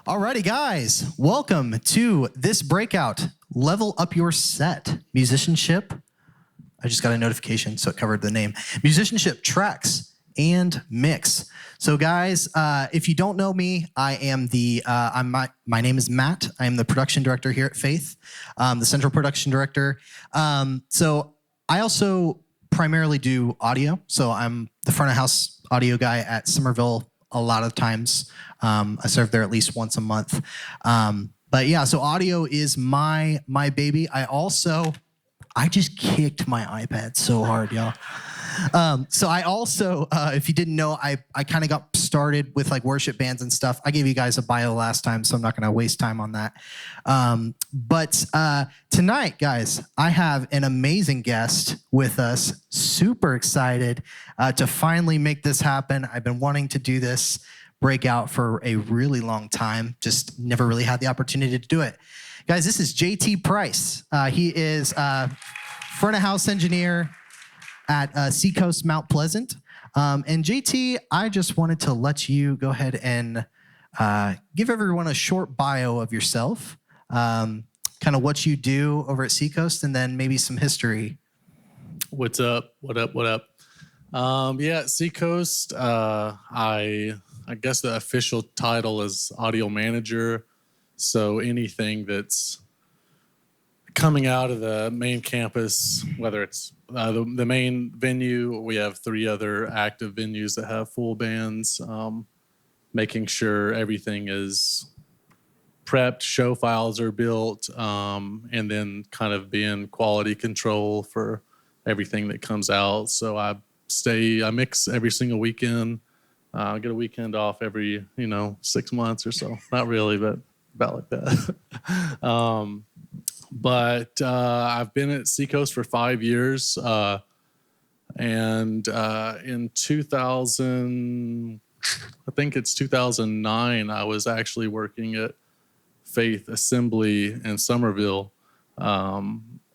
Alrighty, guys, welcome to this breakout. Level up your set. Musicianship. I just got a notification, so it covered the name. Musicianship, tracks, and mix. So, guys, if you don't know me, I am my name is Matt. I am the production director here at Faith, the central production director. So I also primarily do audio. So I'm the front of house audio guy at Somerville. A lot of times, I serve there at least once a month. But yeah, so audio is my baby. I just kicked my iPad so hard, y'all. So I also, if you didn't know, I kind of got started with like worship bands and stuff. I gave you guys a bio last time, so I'm not going to waste time on that. But tonight, guys, I have an amazing guest with us. Super excited to finally make this happen. I've been wanting to do this breakout for a really long time, just never really had the opportunity to do it. Guys, this is JT Price. He is front of house engineer at Seacoast, Mount Pleasant. And JT, I just wanted to let you go ahead and give everyone a short bio of yourself, kind of what you do over at Seacoast, and then maybe some history. What's up? What up? Yeah, Seacoast, I guess the official title is audio manager. So anything that's coming out of the main campus, whether it's the main venue, we have 3 other active venues that have full bands, making sure everything is prepped, show files are built, and then kind of being quality control for everything that comes out. So I mix every single weekend. I get a weekend off every, 6 months or so. Not really, but about like that. But I've been at Seacoast for 5 years. And in 2009, I was actually working at Faith Assembly in Somerville. I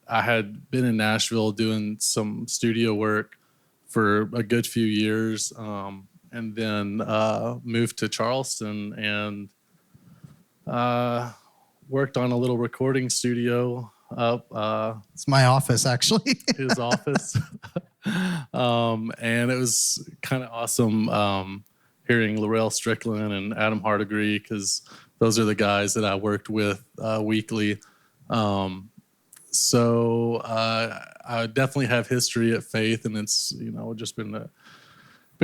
had been in Nashville doing some studio work for a good few years, and then moved to Charleston and worked on a little recording studio up. It's my office, actually. His office. And it was kind of awesome hearing Laurel Strickland and Adam Hardigree, because those are the guys that I worked with weekly. So I definitely have history at Faith, and it's just been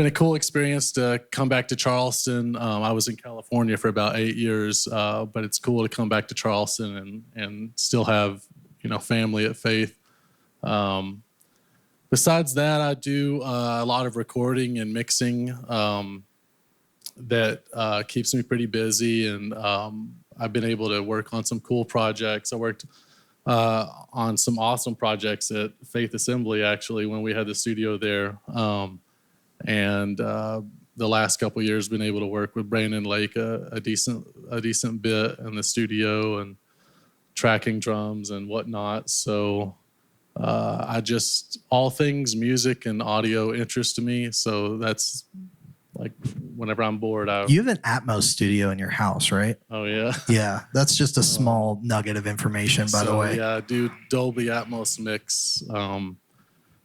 a cool experience to come back to Charleston. I was in California for about 8 years, but it's cool to come back to Charleston and still have family at Faith. Besides that, I do a lot of recording and mixing that keeps me pretty busy, and I've been able to work on some cool projects. I worked on some awesome projects at Faith Assembly, actually, when we had the studio there. And the last couple of years, been able to work with Brandon Lake a decent bit in the studio and tracking drums and whatnot. So all things music and audio interest me. So that's like whenever I'm bored, You have an Atmos studio in your house, right? Oh yeah. Yeah, that's just a small nugget of information, by the way. Yeah, I do Dolby Atmos mix.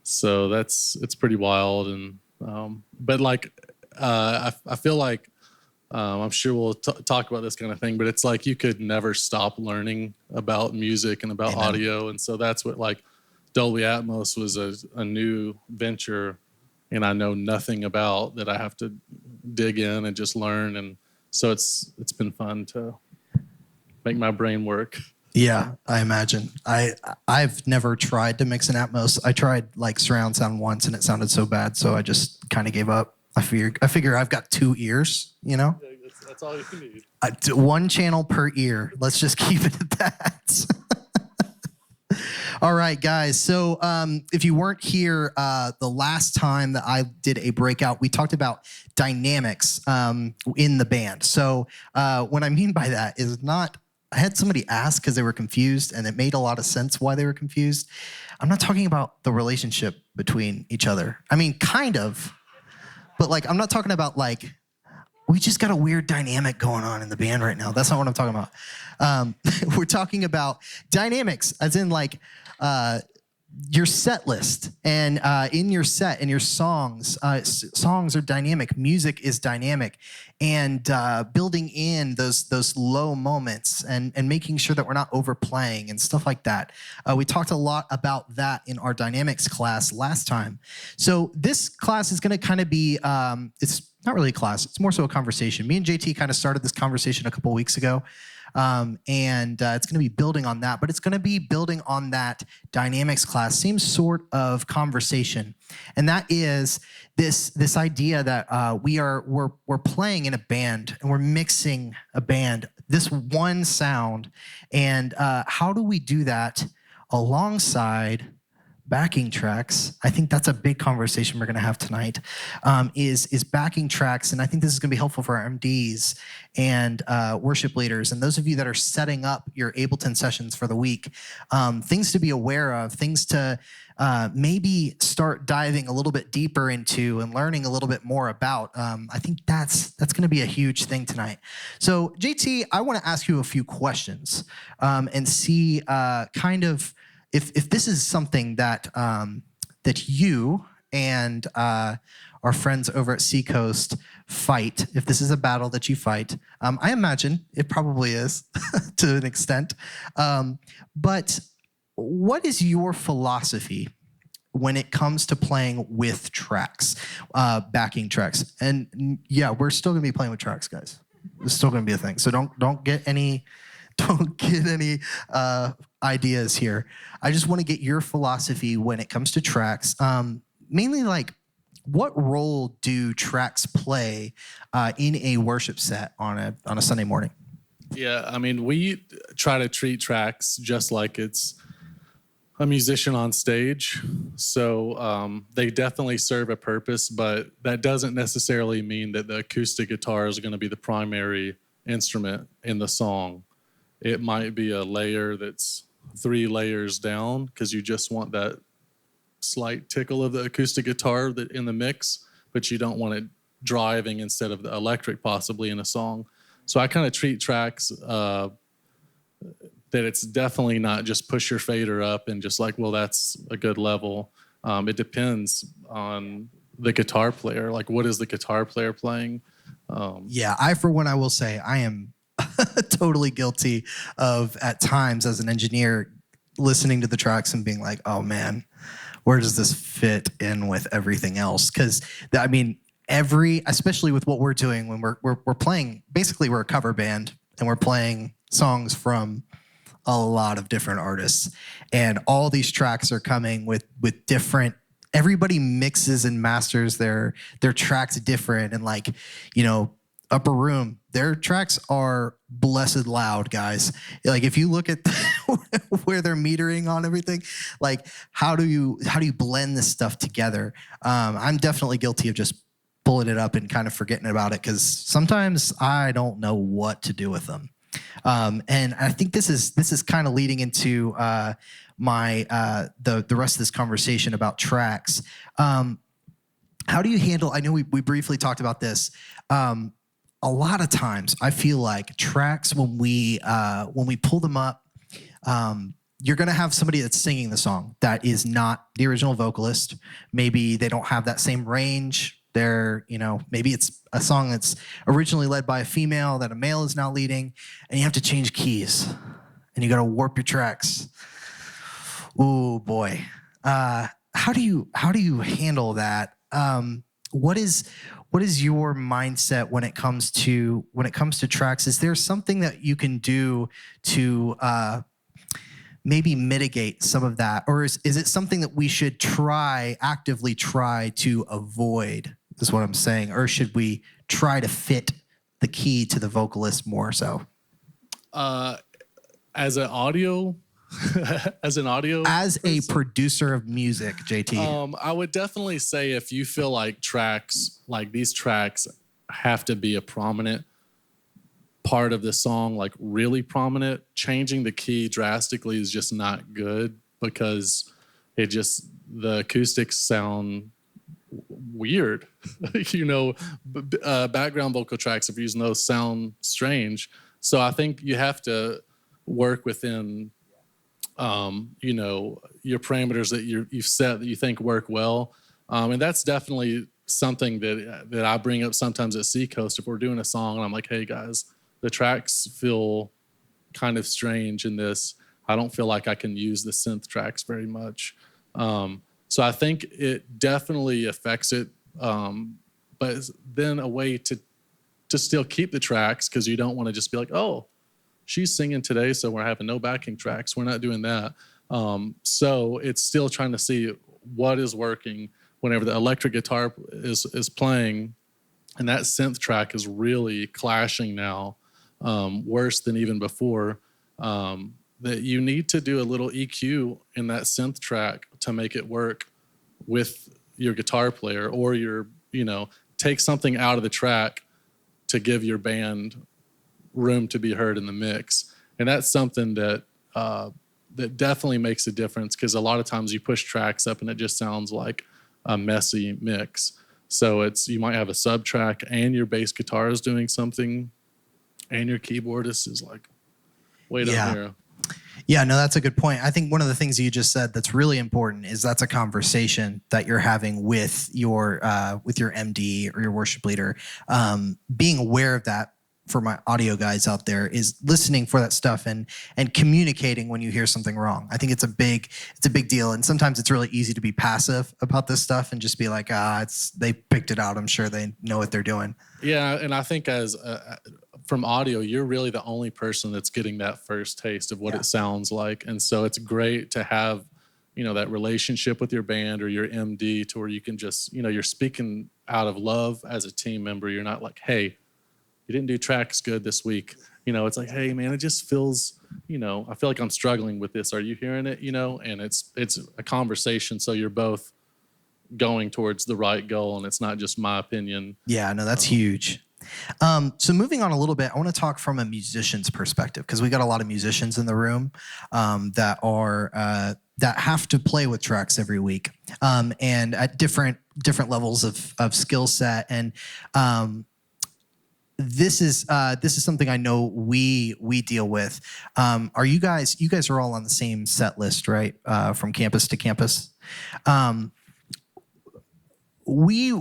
So it's pretty wild, and but like I feel like I'm sure we'll talk about this kind of thing, but it's like you could never stop learning about music and about audio, and so that's what like Dolby Atmos was a new venture, and I know nothing about that. I have to dig in and just learn, and so it's been fun to make my brain work. Yeah, I imagine. I've never tried to mix an Atmos. I tried like surround sound once, and it sounded so bad, so I just kind of gave up. I figure I've got 2 ears, Yeah, that's all you need. 1 channel per ear. Let's just keep it at that. All right, guys. So if you weren't here the last time that I did a breakout, we talked about dynamics in the band. So what I mean by that is not, I had somebody ask because they were confused, and it made a lot of sense why they were confused. I'm not talking about the relationship between each other. I mean, kind of, but like, I'm not talking about like we just got a weird dynamic going on in the band right now. That's not what I'm talking about. We're talking about dynamics, as in like your set list, and in your set and your songs. Songs are dynamic. Music is dynamic, and building in those low moments and making sure that we're not overplaying and stuff like that. We talked a lot about that in our dynamics class last time. So this class is going to kind of be it's not really a class. It's more so a conversation. Me and JT kind of started this conversation a couple weeks ago. And it's going to be building on that, but it's going to be building on that dynamics class, same sort of conversation. And that is this idea that we're playing in a band and we're mixing a band, this one sound. And how do we do that alongside backing tracks? I think that's a big conversation we're going to have tonight, is backing tracks. And I think this is going to be helpful for our MDs and worship leaders and those of you that are setting up your Ableton sessions for the week. Things to be aware of, things to maybe start diving a little bit deeper into and learning a little bit more about. I think that's going to be a huge thing tonight. So JT, I want to ask you a few questions and see kind of if this is something that that you and our friends over at Seacoast fight, if this is a battle that you fight. I imagine it probably is to an extent. But what is your philosophy when it comes to playing with tracks, backing tracks? And yeah, we're still going to be playing with tracks, guys. It's still going to be a thing. So don't get any ideas here. I just want to get your philosophy when it comes to tracks. Mainly, like, what role do tracks play in a worship set on a Sunday morning? Yeah, I mean, we try to treat tracks just like it's a musician on stage. So they definitely serve a purpose, but that doesn't necessarily mean that the acoustic guitar is going to be the primary instrument in the song. It might be a layer that's 3 layers down because you just want that slight tickle of the acoustic guitar that in the mix, but you don't want it driving instead of the electric possibly in a song. So I kind of treat tracks that it's definitely not just push your fader up and just like, well, that's a good level. It depends on the guitar player. Like, what is the guitar player playing? Yeah, for one, I will say I am totally guilty of, at times as an engineer, listening to the tracks and being like, oh man, where does this fit in with everything else? Because I mean, especially with what we're doing when we're playing, basically we're a cover band and we're playing songs from a lot of different artists, and all these tracks are coming with different. Everybody mixes and masters their tracks different, and like, you know, Upper Room, their tracks are blessed loud, guys. Like, if you look at where they're metering on everything, like, how do you blend this stuff together? I'm definitely guilty of just pulling it up and kind of forgetting about it because sometimes I don't know what to do with them. And I think this is kind of leading into my the rest of this conversation about tracks. How do you handle? I know we briefly talked about this. A lot of times I feel like tracks, when we pull them up, you're going to have somebody that's singing the song that is not the original vocalist. Maybe they don't have that same range. They're, you know, maybe it's a song that's originally led by a female that a male is now leading, and you have to change keys and you got to warp your tracks. Ooh, boy. How do you handle that? What is your mindset when it comes to tracks? Is there something that you can do to maybe mitigate some of that, or is it something that we should actively try to avoid? Is what I'm saying, or should we try to fit the key to the vocalist more so? As a producer of music, JT, I would definitely say if you feel like tracks, like these tracks have to be a prominent part of the song, like really prominent, changing the key drastically is just not good because the acoustics sound weird. Background vocal tracks, if you're using those, sound strange. So I think you have to work within, your parameters that you've set that you think work well. And that's definitely something that I bring up sometimes at Seacoast. If we're doing a song and I'm like, hey guys, the tracks feel kind of strange in this. I don't feel like I can use the synth tracks very much. So I think it definitely affects it. But then a way to still keep the tracks, because you don't want to just be like, oh, she's singing today, so we're having no backing tracks. We're not doing that. So it's still trying to see what is working whenever the electric guitar is playing, and that synth track is really clashing now, worse than even before. That you need to do a little EQ in that synth track to make it work with your guitar player, or take something out of the track to give your band room to be heard in the mix. And that's something that that definitely makes a difference, because a lot of times you push tracks up and it just sounds like a messy mix. So you might have a sub track and your bass guitar is doing something and your keyboardist is like way down here. Yeah, no, that's a good point. I think one of the things you just said that's really important is that's a conversation that you're having with your MD or your worship leader. Being aware of that, for my audio guys out there, is listening for that stuff and communicating when you hear something wrong. I think it's a big deal. And sometimes it's really easy to be passive about this stuff and just be like, they picked it out. I'm sure they know what they're doing. Yeah, and I think as from audio, you're really the only person that's getting that first taste of what it sounds like. And so it's great to have, that relationship with your band or your MD to where you can just, you're speaking out of love as a team member. You're not like, hey, you didn't do tracks good this week. It's like, hey man, it just feels, I feel like I'm struggling with this. Are you hearing it? And it's a conversation. So you're both going towards the right goal, and it's not just my opinion. Yeah, no, that's huge. So moving on a little bit, I want to talk from a musician's perspective, because we got a lot of musicians in the room that have to play with tracks every week, and at different levels of skill set. And this is something I know we deal with. Are you guys are all on the same set list, right? From campus to campus. We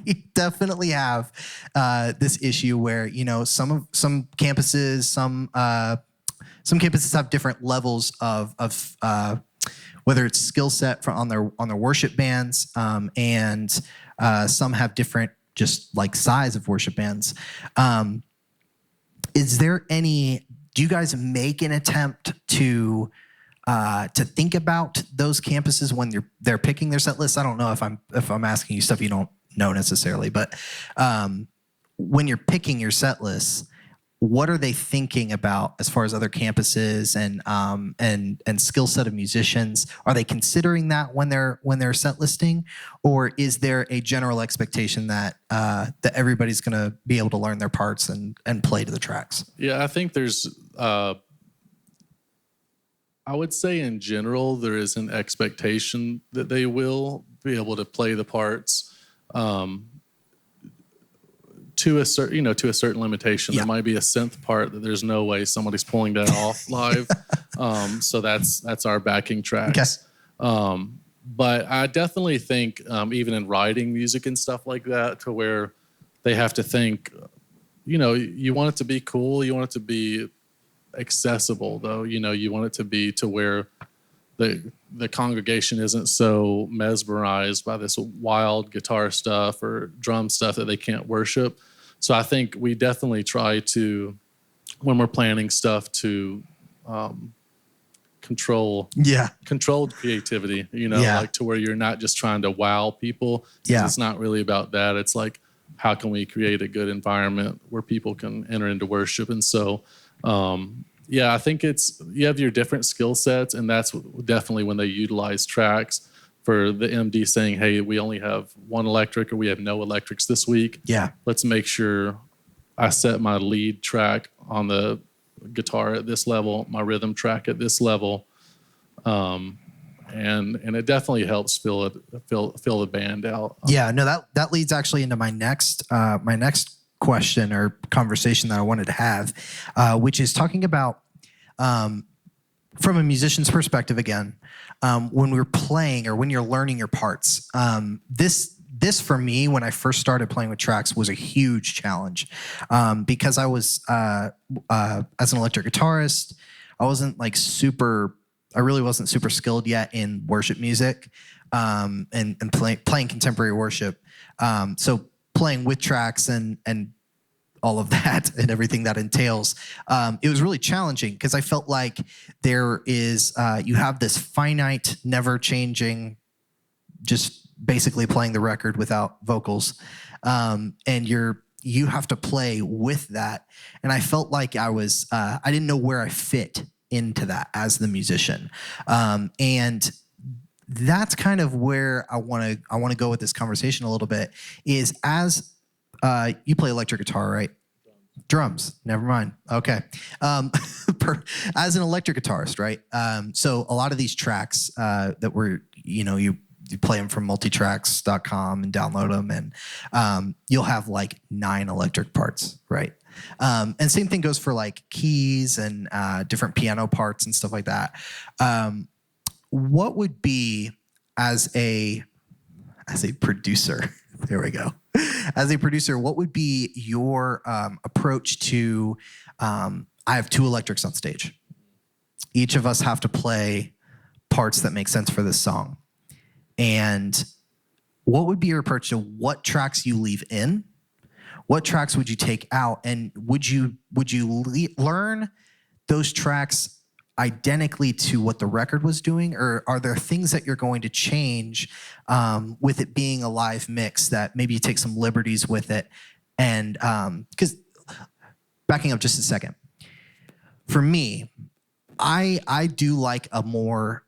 we definitely have this issue where some campuses have different levels of whether it's skill set on their worship bands, and some have different just like size of worship bands. Is there any? Do you guys make an attempt to think about those campuses when they're picking their set list? I don't know if I'm asking you stuff you don't know necessarily, but when you're picking your set lists, what are they thinking about as far as other campuses and skill set of musicians? Are they considering that when they're set listing, or is there a general expectation that everybody's going to be able to learn their parts and play to the tracks? Yeah, I think there's. I would say in general, there is an expectation that they will be able to play the parts to a certain limitation. Yeah. There might be a synth part that there's no way somebody's pulling that off live. So that's our backing tracks. Okay. But I definitely think even in writing music and stuff like that, to where they have to think, you want it to be cool, you want it to be accessible, though. You want it to be to where the congregation isn't so mesmerized by this wild guitar stuff or drum stuff that they can't worship. So I think we definitely try to, when we're planning stuff, to controlled creativity, like to where you're not just trying to wow people. Yeah. It's not really about that. It's like, how can we create a good environment where people can enter into worship? And so, I think you have your different skill sets, and that's definitely when they utilize tracks for the MD saying, hey, we only have one electric or we have no electrics this week. Yeah. Let's make sure I set my lead track on the guitar at this level, my rhythm track at this level. and it definitely helps fill the band out. Yeah, no, that leads actually into my next question or conversation that I wanted to have, which is talking about from a musician's perspective again, when we're playing or when you're learning your parts. This for me, when I first started playing with tracks, was a huge challenge because I was as an electric guitarist, I really wasn't super skilled yet in worship music and playing contemporary worship. So playing with tracks and all of that and everything that entails, it was really challenging because I felt like there is you have this finite, never changing, just basically playing the record without vocals, and you have to play with that. And I felt like I didn't know where I fit into that as the musician, and that's kind of where I want to go with this conversation a little bit. Is as you play electric guitar, right? Drums. Never mind. Okay. As an electric guitarist, right? So a lot of these tracks that you play them from multitracks.com and download them, and you'll have like 9 electric parts, right? And same thing goes for like keys and different piano parts and stuff like that. What would be as a producer? There we go. As a producer, what would be your approach to? I have 2 electrics on stage. Each of us have to play parts that make sense for this song. And what would be your approach to what tracks you leave in? What tracks would you take out? And would you learn those tracks identically to what the record was doing, or are there things that you're going to change with it being a live mix that maybe you take some liberties with it? And because backing up just a second, for me, I do like a more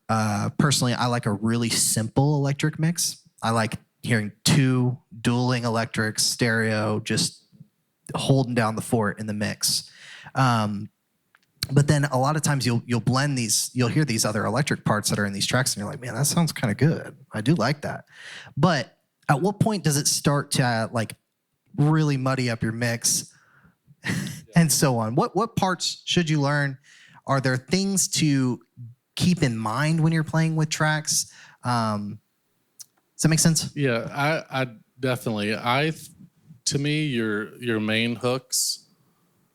personally, I like a really simple electric mix. I like hearing 2 dueling electrics, stereo, just holding down the fort in the mix. But then a lot of times you'll blend these, you'll hear these other electric parts that are in these tracks, and you're like, man, that sounds kind of good. I do like that. But at what point does it start to like really muddy up your mix and so on? What parts should you learn? Are there things to keep in mind when you're playing with tracks? Does that make sense? Yeah, I definitely. To me, your main hooks,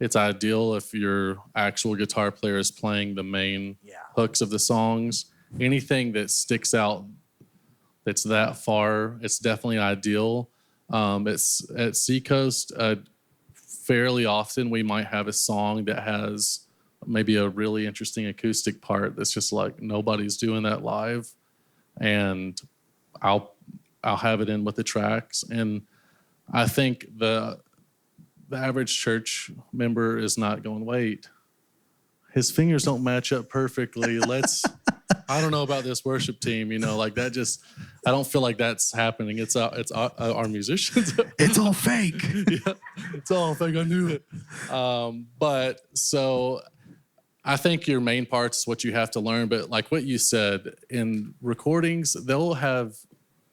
it's ideal if your actual guitar player is playing the main hooks of the songs. Anything that sticks out that's that far, it's definitely ideal. It's at Seacoast, fairly often we might have a song that has maybe a really interesting acoustic part that's just like nobody's doing that live, and I'll have it in with the tracks. And I think the average church member is not going, wait, his fingers don't match up perfectly. I don't know about this worship team, like that just, I don't feel like that's happening. It's our musicians. It's all fake. Yeah, it's all fake. I knew it. But so I think your main part's is what you have to learn. But like what you said, in recordings, they'll have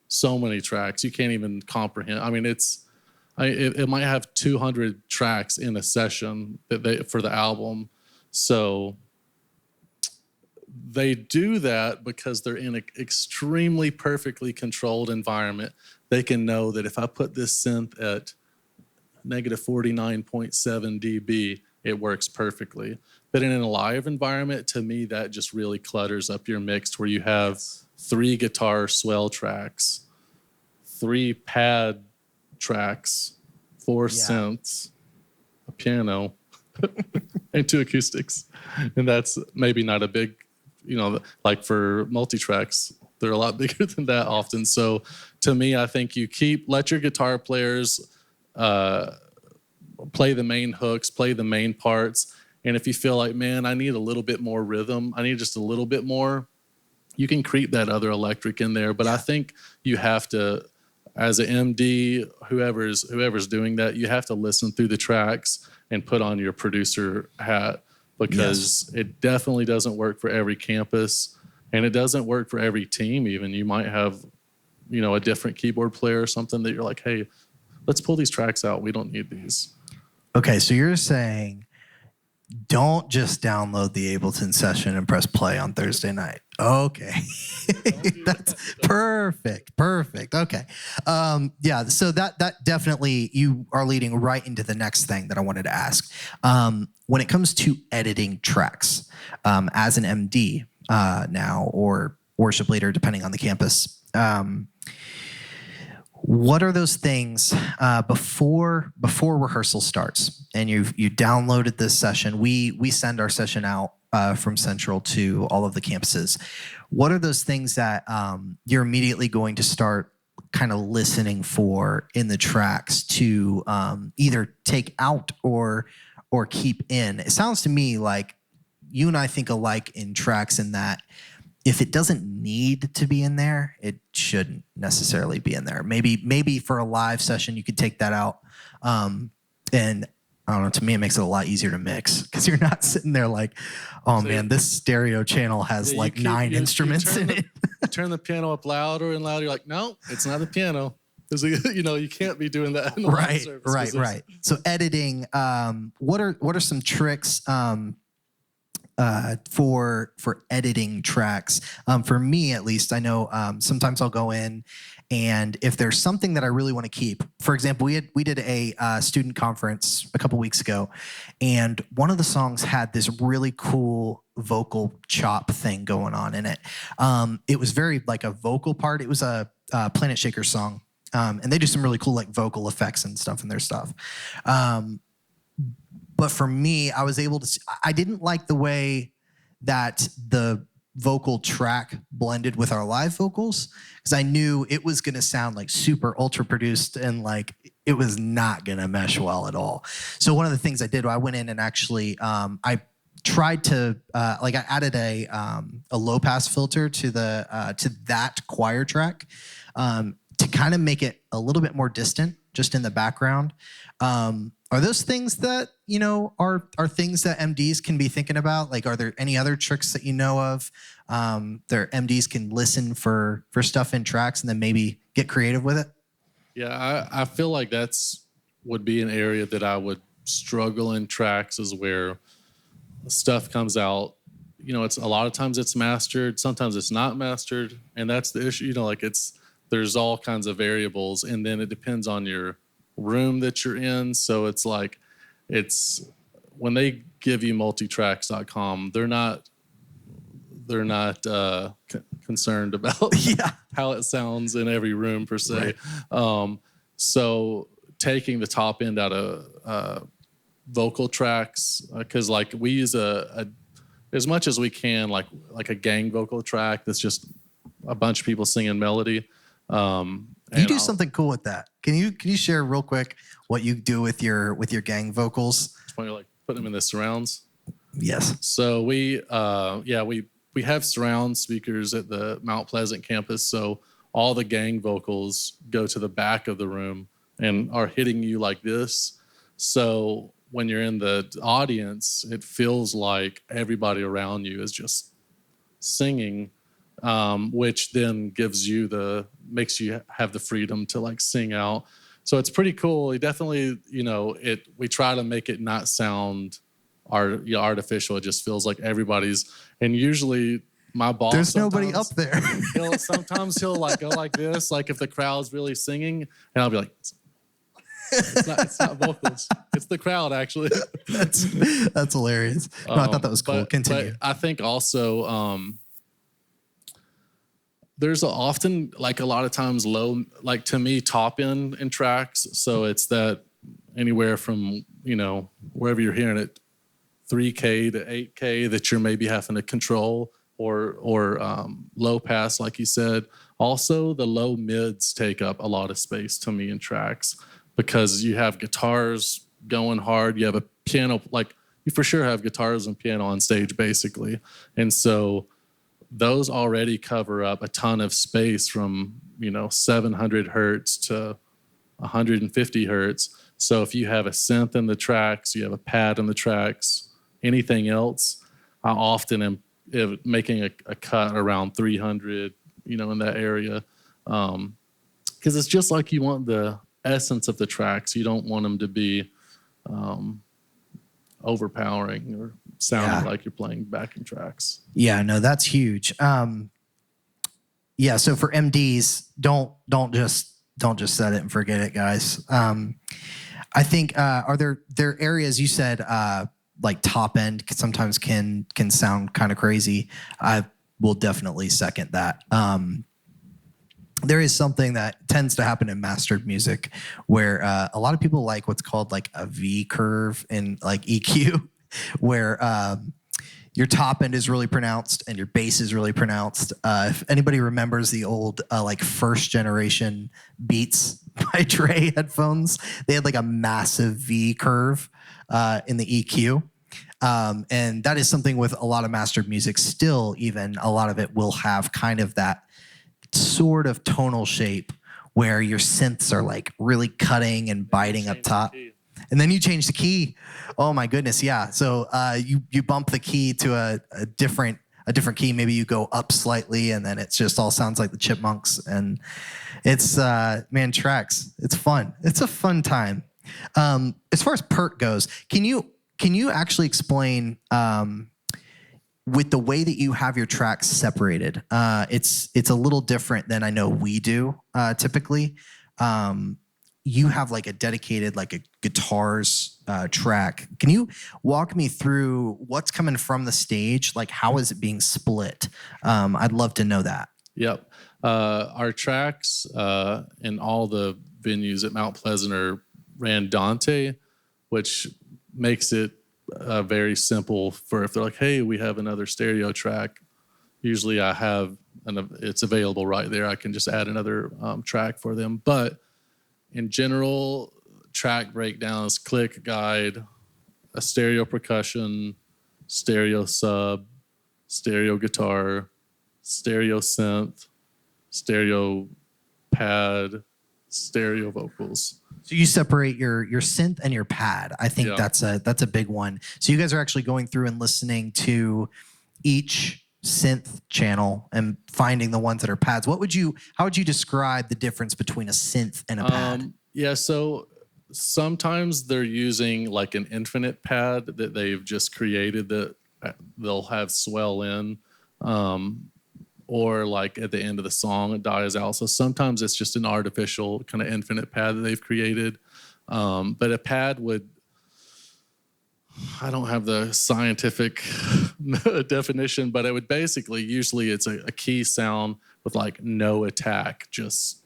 so many tracks you can't even comprehend. I mean, it might have 200 tracks in a session for the album. So they do that because they're in an extremely perfectly controlled environment. They can know that if I put this synth at negative 49.7 dB, it works perfectly. But in a live environment, to me, that just really clutters up your mix, where you have 3 guitar swell tracks, 3 pad tracks, 4 synths, a piano, and 2 acoustics. And that's maybe not a big, like for multi-tracks, they're a lot bigger than that often. So to me, I think you let your guitar players play the main hooks, play the main parts. And if you feel like, man, I need a little bit more rhythm, I need just a little bit more, you can creep that other electric in there. But I think you have to, as an MD, whoever's doing that, you have to listen through the tracks and put on your producer hat, because it definitely doesn't work for every campus. And it doesn't work for every team. Even you might have, a different keyboard player or something that you're like, hey, let's pull these tracks out. We don't need these. Okay, so you're saying don't just download the Ableton session and press play on Thursday night. Okay. That's perfect. Perfect. Okay. Yeah, so that definitely, you are leading right into the next thing that I wanted to ask. When it comes to editing tracks, as an MD now, or worship leader, depending on the campus, what are those things before rehearsal starts and you downloaded this session? We send our session out from Central to all of the campuses. What are those things that you're immediately going to start kind of listening for in the tracks to either take out or keep in? It sounds to me like you and I think alike in tracks, in that if it doesn't need to be in there, it shouldn't necessarily be in there. Maybe for a live session, you could take that out. And I don't know, to me, it makes it a lot easier to mix because you're not sitting there like, oh man, this stereo channel has like 9 instruments in it. You turn the piano up louder and louder. You're like, no, it's not the piano. Because, you can't be doing that in the live service. Right. So editing, what are some tricks for editing tracks? For me, at least, I know sometimes I'll go in, and if there's something that I really want to keep, for example, we did a student conference a couple weeks ago, and one of the songs had this really cool vocal chop thing going on in it. It was very like a vocal part. It was a Planet Shaker song, and they do some really cool like vocal effects and stuff in their stuff. But for me, I was able to, I didn't like the way that the vocal track blended with our live vocals, because I knew it was going to sound like super ultra produced and like it was not going to mesh well at all. So one of the things I did, I went in and actually, I tried to, I added a low pass filter to that choir track to kind of make it a little bit more distant, just in the background. Are those things that, are things that MDs can be thinking about? Like, are there any other tricks that you know of that MDs can listen for stuff in tracks and then maybe get creative with it? Yeah, I feel like would be an area that I would struggle in tracks, is where stuff comes out. It's a lot of times it's mastered, sometimes it's not mastered, and that's the issue. There's all kinds of variables, and then it depends on your room that you're in. So it's like, when they give you multitracks.com, they're not concerned about how it sounds in every room per se. Right. So taking the top end out of vocal tracks, because like we use as much as we can, like a gang vocal track that's just a bunch of people singing melody. You do something cool with that. Can you share real quick what you do with your gang vocals? When you're like putting them in the surrounds. Yes. So we have surround speakers at the Mount Pleasant campus. So all the gang vocals go to the back of the room and are hitting you like this. So when you're in the audience, it feels like everybody around you is just singing. Which then makes you have the freedom to like sing out. So it's pretty cool. It definitely, we try to make it not sound artificial. It just feels like everybody's, and usually my boss, there's nobody up there. Sometimes he'll like go like this, like if the crowd's really singing, and I'll be like, it's not vocals. It's the crowd, actually. That's hilarious. No, I thought that was cool. Continue. But I think also, there's often, like a lot of times, low, like to me, top end in tracks. So it's that anywhere from, wherever you're hearing it, 3K to 8K that you're maybe having to control, or low pass, like you said. Also, the low mids take up a lot of space to me in tracks, because you have guitars going hard. You have a piano, like you for sure have guitars and piano on stage, basically. And so those already cover up a ton of space from 700 hertz to 150 hertz. So if you have a synth in the tracks, you have a pad in the tracks, anything else, I often am making a cut around 300, in that area. Because it's just like you want the essence of the tracks. You don't want them to be overpowering or sounding like you're playing backing tracks. Yeah, no, that's huge. Yeah, so for MDs, don't just set it and forget it, guys. I think are there areas you said like top end sometimes can sound kind of crazy. I will definitely second that. There is something that tends to happen in mastered music where a lot of people like what's called like a V curve in like EQ, where your top end is really pronounced and your bass is really pronounced. If anybody remembers the old like first generation Beats by Dre headphones, they had like a massive V curve in the EQ. And that is something with a lot of mastered music still, even a lot of it will have kind of that sort of tonal shape where your synths are like really cutting and biting up top. And then you change the key. Oh my goodness, yeah. So you bump the key to a different key. Maybe you go up slightly, and then it just all sounds like the Chipmunks. And it's man, tracks. It's fun. It's a fun time. As far as PERT goes, can you actually explain with the way that you have your tracks separated? It's a little different than I know we do typically. You have like a dedicated like a guitars track. Can you walk me through what's coming from the stage? Like how is it being split? I'd love to know that. Yep. Our tracks in all the venues at Mount Pleasant are ran Dante, which makes it very simple for if they're like, hey, we have another stereo track. Usually I have, it's available right there. I can just add another track for them. But in general, track breakdowns, click guide, a stereo percussion, stereo sub, stereo guitar, stereo synth, stereo pad, stereo vocals. So you separate your synth and your pad. I think that's a big one. So you guys are actually going through and listening to each synth channel and finding the ones that are pads. How would you describe the difference between a synth and a pad? Yeah, so sometimes they're using like an infinite pad that they've just created that they'll have swell in, or like at the end of the song it dies out. So sometimes it's just an artificial kind of infinite pad that they've created. But a pad would, I don't have the scientific definition, but it would basically, usually it's a key sound with like no attack, just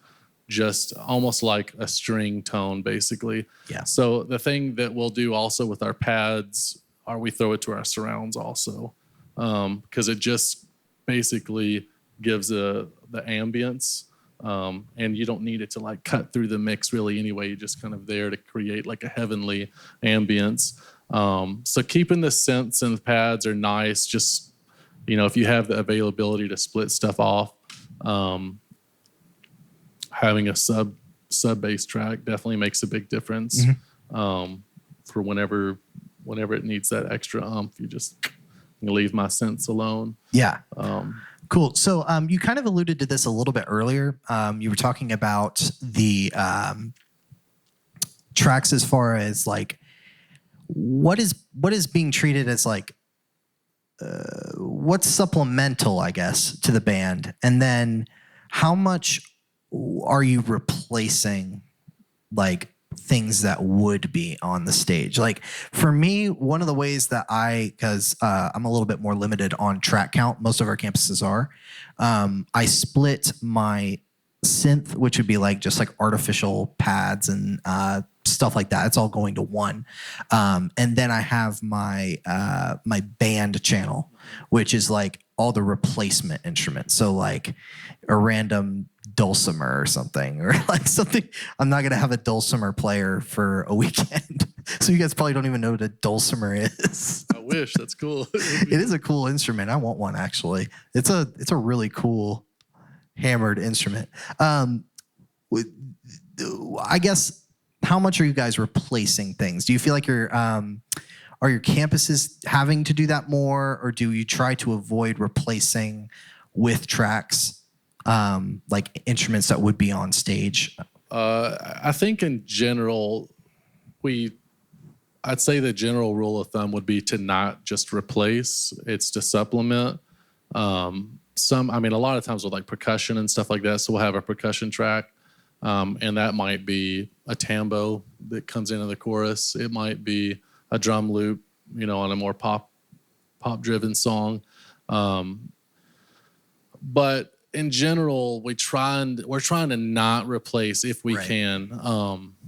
almost like a string tone, basically. Yeah. So the thing that we'll do also with our pads are we throw it to our surrounds also, because it just basically gives the ambience, and you don't need it to like cut through the mix really anyway. You're just kind of there to create like a heavenly ambience. So keeping the synths and the pads are nice. Just, if you have the availability to split stuff off, having a sub bass track definitely makes a big difference. For whenever it needs that extra umph, you just leave my synths alone. Yeah. Cool. So you kind of alluded to this a little bit earlier. You were talking about the tracks as far as like what is being treated as like what's supplemental, I guess, to the band, and then how much are you replacing like things that would be on the stage? Like for me, one of the ways that because I'm a little bit more limited on track count, most of our campuses are, I split my synth, which would be like just like artificial pads and stuff like that. It's all going to one. And then I have my my band channel, which is like all the replacement instruments. So like a random dulcimer or something, or like something. I'm not gonna have a dulcimer player for a weekend. So you guys probably don't even know what a dulcimer is. I wish. That's cool. It is a cool instrument. I want one actually. It's a really cool hammered instrument. I guess how much are you guys replacing things? Do you feel like you're are your campuses having to do that more, or do you try to avoid replacing with tracks, like instruments that would be on stage? I think in general, I'd say the general rule of thumb would be to not just replace, it's to supplement. I mean, a lot of times with like percussion and stuff like that, so we'll have a percussion track, and that might be a tambo that comes into the chorus. It might be a drum loop, on a more pop driven song. But in general, we're trying to not replace if we can.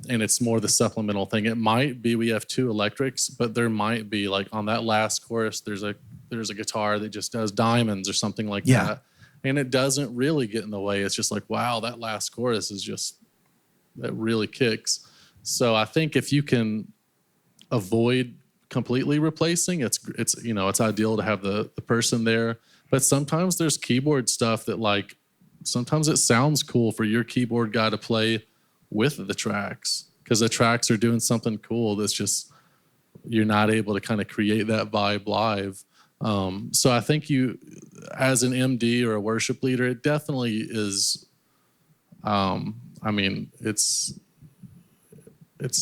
And it's more the supplemental thing. It might be we have two electrics, but there might be like on that last chorus, there's a guitar that just does diamonds or something like that. And it doesn't really get in the way. It's just like, wow, that last chorus that really kicks. So I think if you can avoid completely replacing, it's ideal to have the person there. But sometimes there's keyboard stuff that like, sometimes it sounds cool for your keyboard guy to play with the tracks, because the tracks are doing something cool that's just, you're not able to kind of create that vibe live. So I think you, as an MD or a worship leader, it definitely is, I mean, it's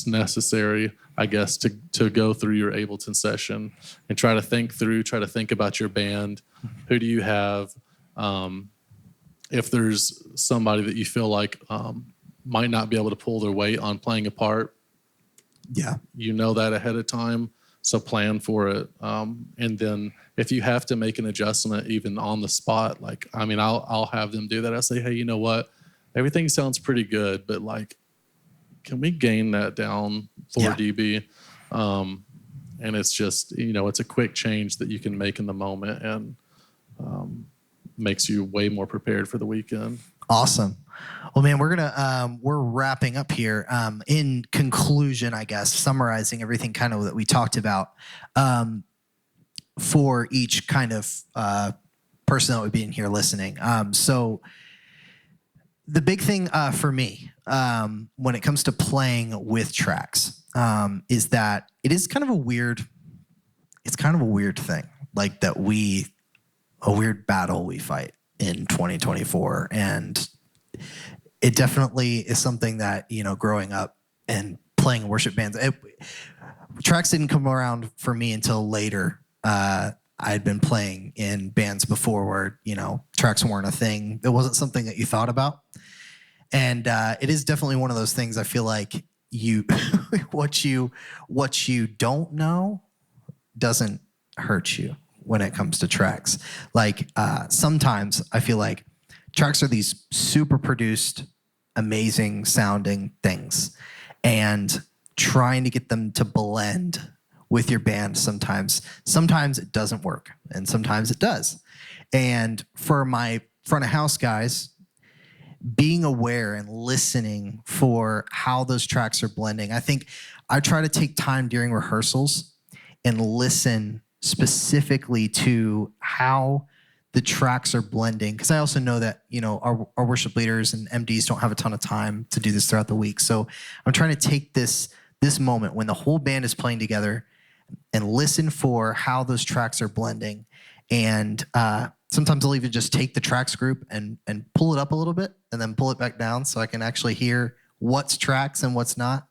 necessary, I guess, to go through your Ableton session and try to think about your band. Who do you have? If there's somebody that you feel like might not be able to pull their weight on playing a part, that ahead of time, so plan for it. And then if you have to make an adjustment even on the spot, like, I mean, I'll have them do that. I say, hey, you know what? Everything sounds pretty good, but like, can we gain that down 4 dB? And it's just, it's a quick change that you can make in the moment, and makes you way more prepared for the weekend. Awesome. Well, man, we're wrapping up here. In conclusion, I guess, summarizing everything kind of that we talked about, for each kind of person that would be in here listening. So the big thing for me, when it comes to playing with tracks, is that it is kind of a weird thing, like that a weird battle we fight in 2024. And it definitely is something that, growing up and playing worship bands, tracks didn't come around for me until later. I'd been playing in bands before where, tracks weren't a thing. It wasn't something that you thought about. And it is definitely one of those things. I feel like what you don't know doesn't hurt you when it comes to tracks. Like sometimes I feel like tracks are these super produced, amazing sounding things, and trying to get them to blend with your band sometimes it doesn't work, and sometimes it does. And for my front of house guys, being aware and listening for how those tracks are blending. I think I try to take time during rehearsals and listen specifically to how the tracks are blending, because I also know that our worship leaders and MDs don't have a ton of time to do this throughout the week. So I'm trying to take this moment when the whole band is playing together and listen for how those tracks are blending. And sometimes I'll even just take the tracks group and pull it up a little bit and then pull it back down so I can actually hear what's tracks and what's not.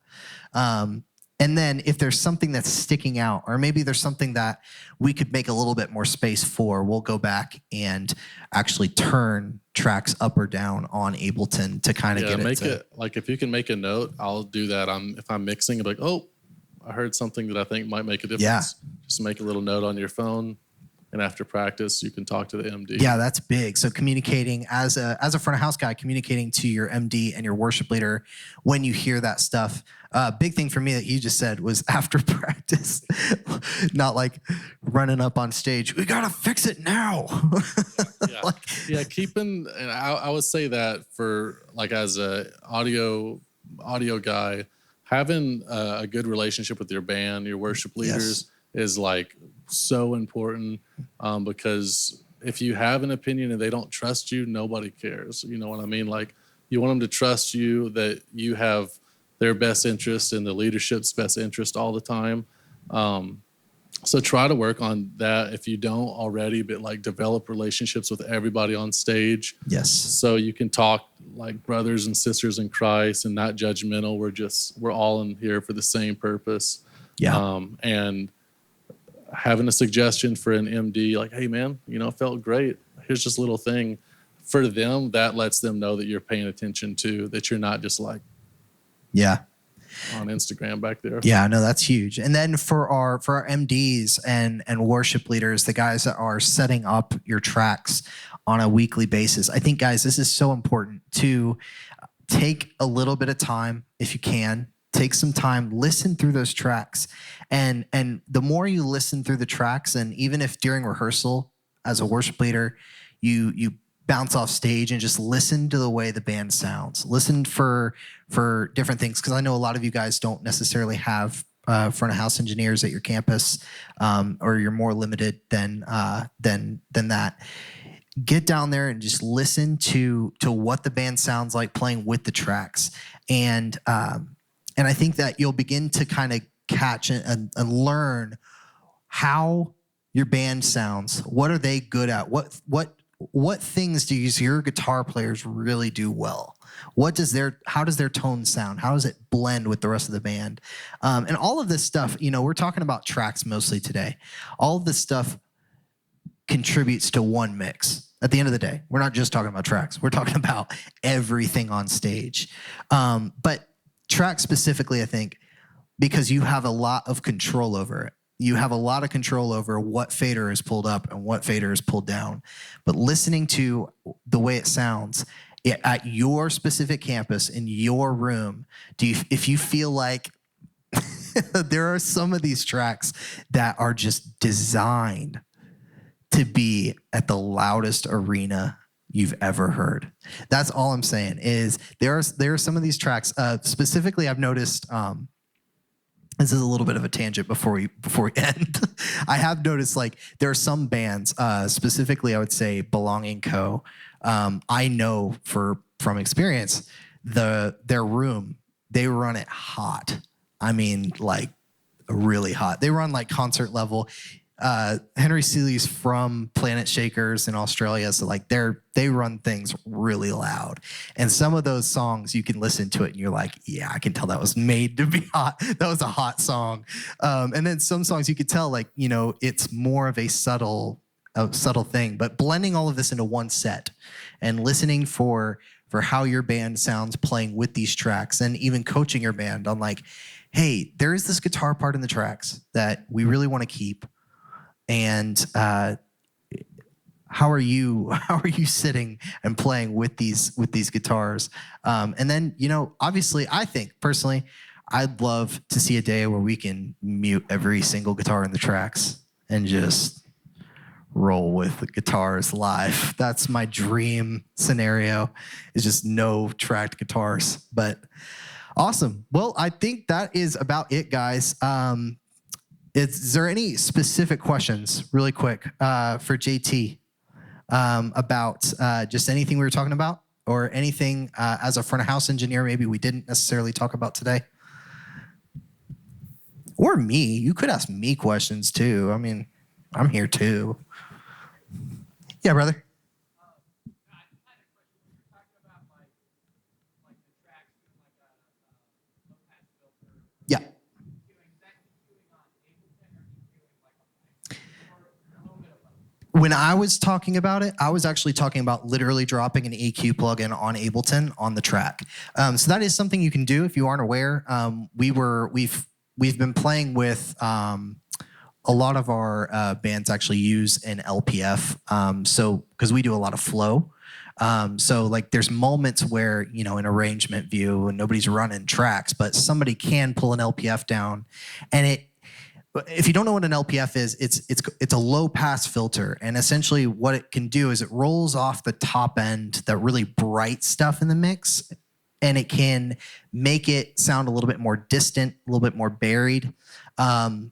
And then if there's something that's sticking out, or maybe there's something that we could make a little bit more space for, we'll go back and actually turn tracks up or down on Ableton to kind of get it. Like if you can make a note, I'll do that. If I'm mixing, I'm like, oh, I heard something that I think might make a difference. Yeah. Just make a little note on your phone. And after practice, you can talk to the MD. Yeah, that's big. So communicating as a front of house guy, communicating to your MD and your worship leader when you hear that stuff. Big thing for me that you just said was after practice, not like running up on stage. We gotta fix it now. Keeping. And I would say that for like as a audio guy, having a good relationship with your band, your worship leaders is like so important, because if you have an opinion and they don't trust you, nobody cares. You know what I mean? Like, you want them to trust you, that you have their best interest and the leadership's best interest all the time. So try to work on that if you don't already, but like develop relationships with everybody on stage. Yes. So you can talk like brothers and sisters in Christ and not judgmental. We're all in here for the same purpose. Yeah. And having a suggestion for an MD, like, hey man, felt great. Here's just a little thing. For them, that lets them know that you're paying attention to, that you're not just like, yeah, on Instagram back there. Yeah, no, that's huge. And then for our MDs and worship leaders, the guys that are setting up your tracks on a weekly basis, I think, guys, this is so important to take a little bit of time, if you can, take some time, listen through those tracks. And the more you listen through the tracks, and even if during rehearsal as a worship leader, you bounce off stage and just listen to the way the band sounds. Listen for different things, because I know a lot of you guys don't necessarily have front of house engineers at your campus, or you're more limited than that. Get down there and just listen to what the band sounds like playing with the tracks, and I think that you'll begin to kind of catch and learn how your band sounds. What are they good at? What things do your guitar players really do well? How does their tone sound? How does it blend with the rest of the band? And all of this stuff, we're talking about tracks mostly today. All of this stuff contributes to one mix. At the end of the day, we're not just talking about tracks. We're talking about everything on stage. But tracks specifically, I think, because you have a lot of control over it. You have a lot of control over what fader is pulled up and what fader is pulled down. But listening to the way it sounds at your specific campus, in your room, if you feel like there are some of these tracks that are just designed to be at the loudest arena you've ever heard. That's all I'm saying, is there are some of these tracks, specifically I've noticed, this is a little bit of a tangent before we end. I have noticed, like, there are some bands, specifically I would say Belonging Co. I know from experience, their room, they run it hot. I mean, like, really hot. They run like concert level. Henry Seeley's from Planet Shakers in Australia, so like they run things really loud. And some of those songs, you can listen to it and you're like, yeah, I can tell that was made to be hot. That was a hot song. And then some songs you could tell, like, it's more of a subtle thing. But blending all of this into one set and listening for how your band sounds playing with these tracks, and even coaching your band on, like, hey, there is this guitar part in the tracks that we really want to keep. And how are you sitting and playing with these guitars? And then, obviously, I think personally, I'd love to see a day where we can mute every single guitar in the tracks and just roll with the guitars live. That's my dream scenario, is just no tracked guitars. But awesome. Well, I think that is about it, guys. Is there any specific questions, really quick, for JT about just anything we were talking about, or anything as a front of house engineer maybe we didn't necessarily talk about today? Or me. You could ask me questions too. I mean, I'm here too. Yeah, brother. Yeah. When I was talking about it, I was actually talking about literally dropping an EQ plugin on Ableton on the track. So that is something you can do if you aren't aware. We've been playing with a lot of our bands actually use an LPF. So because we do a lot of flow. So like there's moments where, in arrangement view and nobody's running tracks, but somebody can pull an LPF down, and if you don't know what an LPF is, it's a low pass filter, and essentially what it can do is it rolls off the top end, that really bright stuff in the mix, and it can make it sound a little bit more distant, a little bit more buried. And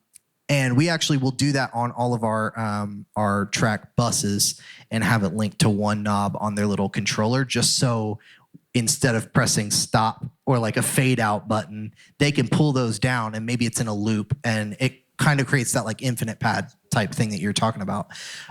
we actually will do that on all of our track buses and have it linked to one knob on their little controller, just so instead of pressing stop or like a fade out button, they can pull those down, and maybe it's in a loop, and it kind of creates that like infinite pad type thing that you're talking about.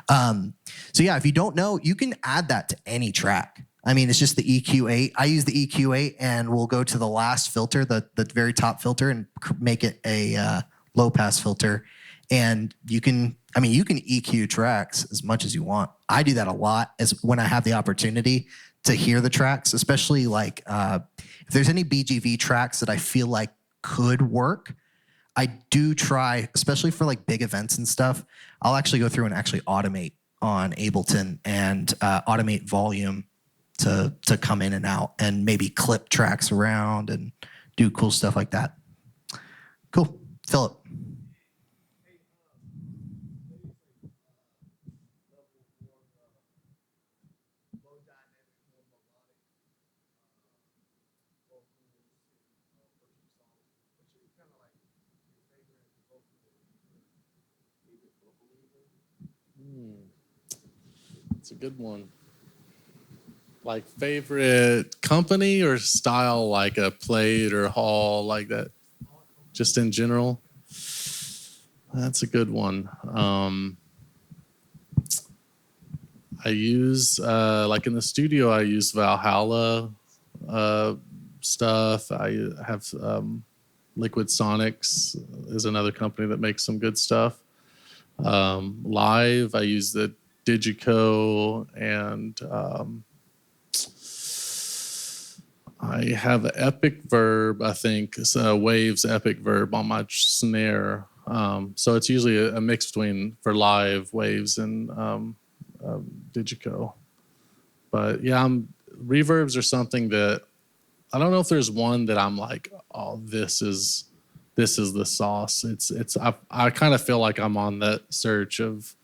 So yeah, if you don't know, you can add that to any track. I mean, it's just the EQ8. I use the EQ8 and we'll go to the last filter, the very top filter, and make it a low pass filter. And you can EQ tracks as much as you want. I do that a lot as when I have the opportunity to hear the tracks, especially like if there's any BGV tracks that I feel like could work, I do try, especially for like big events and stuff, I'll actually go through and actually automate on Ableton and automate volume to come in and out and maybe clip tracks around and do cool stuff like that. Cool. Philip. That's a good one. Like favorite company or style, like a plate or hall, like that, just in general? That's a good one. I use, like in the studio, I use Valhalla stuff. I have Liquid Sonics is another company that makes some good stuff. Live, I use the Digico, and I have an Epic Verb, I think. It's Waves Epic Verb on my snare. So it's usually a mix between, for live, Waves and Digico. But yeah, reverbs are something that I don't know if there's one that I'm like, oh, this is the sauce. I kind of feel like I'm on that search of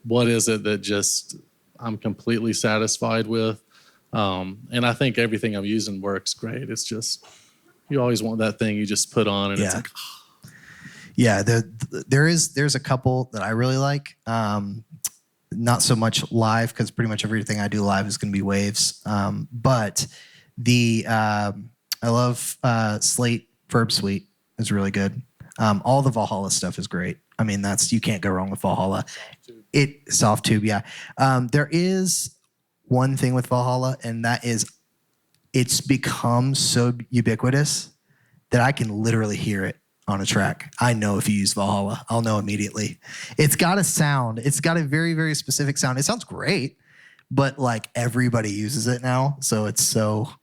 what is it that just I'm completely satisfied with. And I think everything I'm using works great. It's just, you always want that thing you just put on and it's like, oh. Yeah, there's a couple that I really like. Not so much live, because pretty much everything I do live is going to be Waves. But I love Slate Verb Suite is really good. All the Valhalla stuff is great. I mean, you can't go wrong with Valhalla. Soft tube, yeah. There is one thing with Valhalla, and that is it's become so ubiquitous that I can literally hear it on a track. I know if you use Valhalla, I'll know immediately. It's got a sound. It's got a very, very specific sound. It sounds great, but like everybody uses it now. So it's so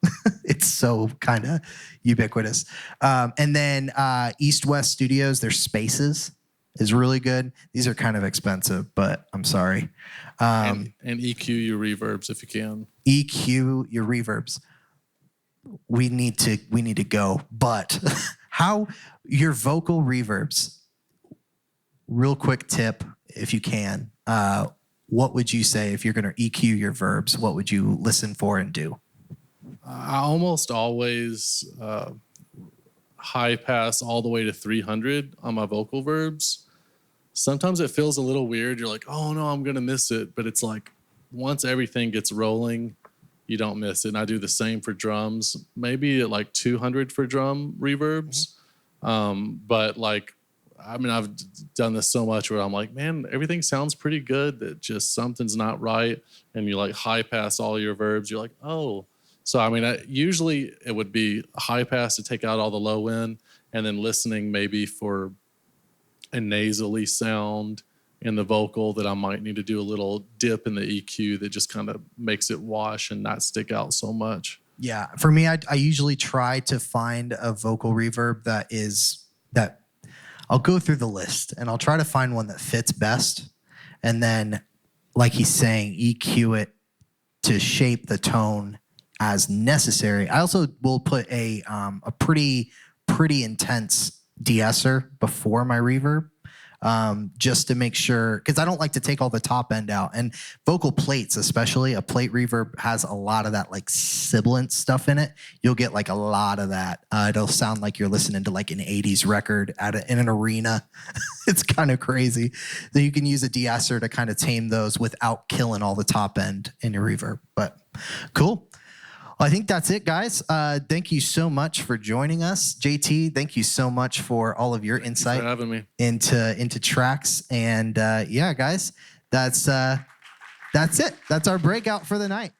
kind of ubiquitous. And then East West Studios, their Spaces is really good. These are kind of expensive, but I'm sorry. And EQ your reverbs if you can. EQ your reverbs. We need to go, but how your vocal reverbs, real quick tip if you can, what would you say if you're going to EQ your verbs? What would you listen for and do? I almost always high pass all the way to 300 on my vocal verbs. Sometimes it feels a little weird. You're like, oh no, I'm going to miss it. But it's like once everything gets rolling, you don't miss it. And I do the same for drums, maybe at like 200 for drum reverbs. But like, I mean, I've done this so much where I'm like, man, everything sounds pretty good, that just something's not right. And you like high pass all your verbs. You're like, oh. So, I mean, usually it would be high pass to take out all the low end, and then listening maybe for a nasally sound in the vocal that I might need to do a little dip in the EQ that just kind of makes it wash and not stick out so much. Yeah, for me, I usually try to find a vocal reverb that I'll go through the list and I'll try to find one that fits best, and then, like he's saying, EQ it to shape the tone as necessary. I also will put a pretty intense de-esser before my reverb, just to make sure, because I don't like to take all the top end out. And vocal plates, especially, a plate reverb has a lot of that like sibilant stuff in it. You'll get like a lot of that. It'll sound like you're listening to like an 80s record in an arena. It's kind of crazy. So you can use a de-esser to kind of tame those without killing all the top end in your reverb. But cool. Well, I think that's it, guys. Thank you so much for joining us. JT, thank you so much for all of your insight Thanks for having me. into tracks. And yeah, guys, that's it. That's our breakout for the night.